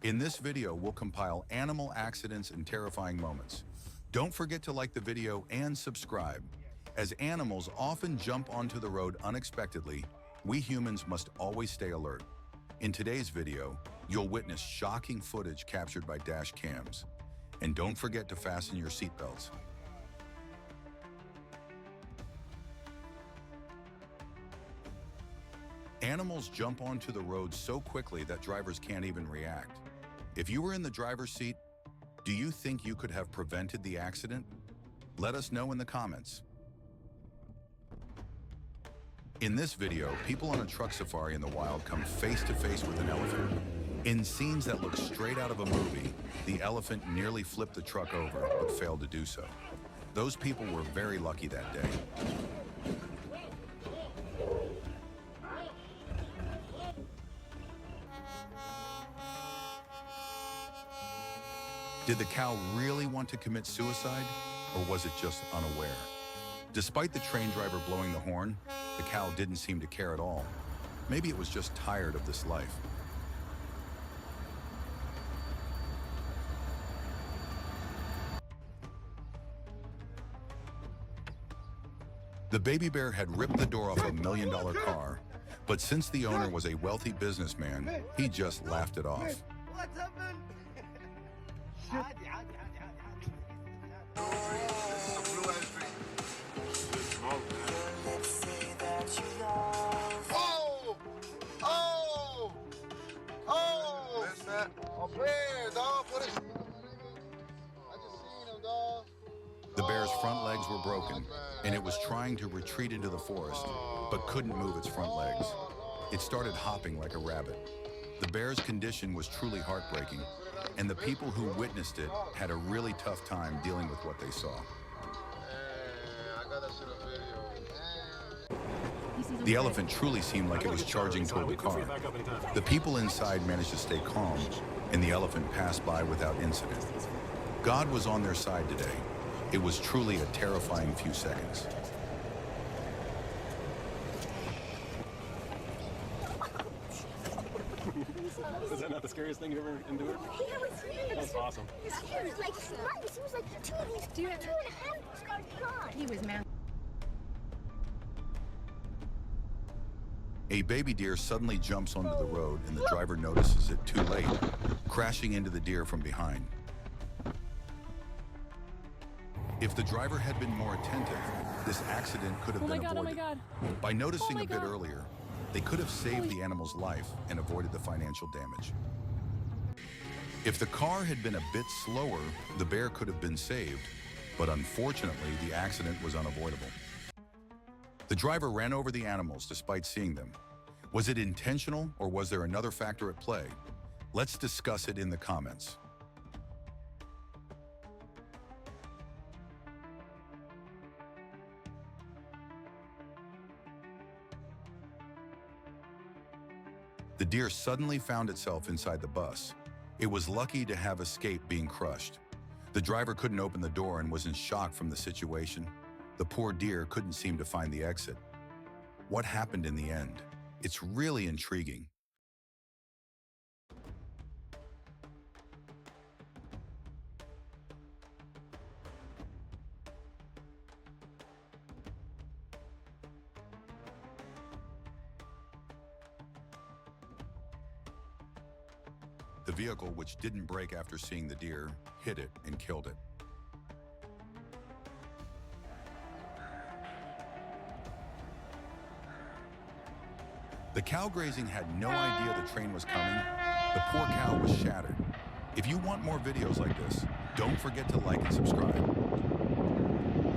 In this video, we'll compile animal accidents and terrifying moments. Don't forget to like the video and subscribe. As animals often jump onto the road unexpectedly, we humans must always stay alert. In today's video, you'll witness shocking footage captured by dash cams. And don't forget to fasten your seatbelts. Animals jump onto the road so quickly that drivers can't even react. If you were in the driver's seat, do you think you could have prevented the accident? Let us know in the comments. In this video, people on a truck safari in the wild come face to face with an elephant. In scenes that look straight out of a movie, the elephant nearly flipped the truck over, but failed to do so. Those people were very lucky that day. Did the cow really want to commit suicide, or was it just unaware? Despite the train driver blowing the horn, the cow didn't seem to care at all. Maybe it was just tired of this life. The baby bear had ripped the door off a $1 million car, but since the owner was a wealthy businessman, he just laughed it off. What's happened? Oh! Oh! Oh! A bear, dog. What is? I just seen him, dog. The bear's front legs were broken, and it was trying to retreat into the forest, but couldn't move its front legs. It started hopping like a rabbit. The bear's condition was truly heartbreaking, and the people who witnessed it had a really tough time dealing with what they saw. I got that shit on video. The elephant truly seemed like it was charging toward the car. The people inside managed to stay calm, and the elephant passed by without incident. God was on their side today. It was truly a terrifying few seconds. Was that not the scariest thing you ever endured? Yeah, it was huge. That was awesome. It was huge, like humongous. He was like two and a half gone. He was man. A baby deer suddenly jumps onto the road, and the driver notices it too late, crashing into the deer from behind. If the driver had been more attentive, this accident could have been avoided. Oh my God. By noticing Oh my a bit God. earlier, they could have saved the animal's life and avoided the financial damage. If the car had been a bit slower, the bear could have been saved, but unfortunately, the accident was unavoidable. The driver ran over the animals despite seeing them. Was it intentional, or was there another factor at play? Let's discuss it in the comments. The deer suddenly found itself inside the bus. It was lucky to have escaped being crushed. The driver couldn't open the door and was in shock from the situation. The poor deer couldn't seem to find the exit. What happened in the end? It's really intriguing. The vehicle, which didn't brake after seeing the deer, hit it and killed it. The cow grazing had no idea the train was coming. The poor cow was shattered. If you want more videos like this, don't forget to like and subscribe.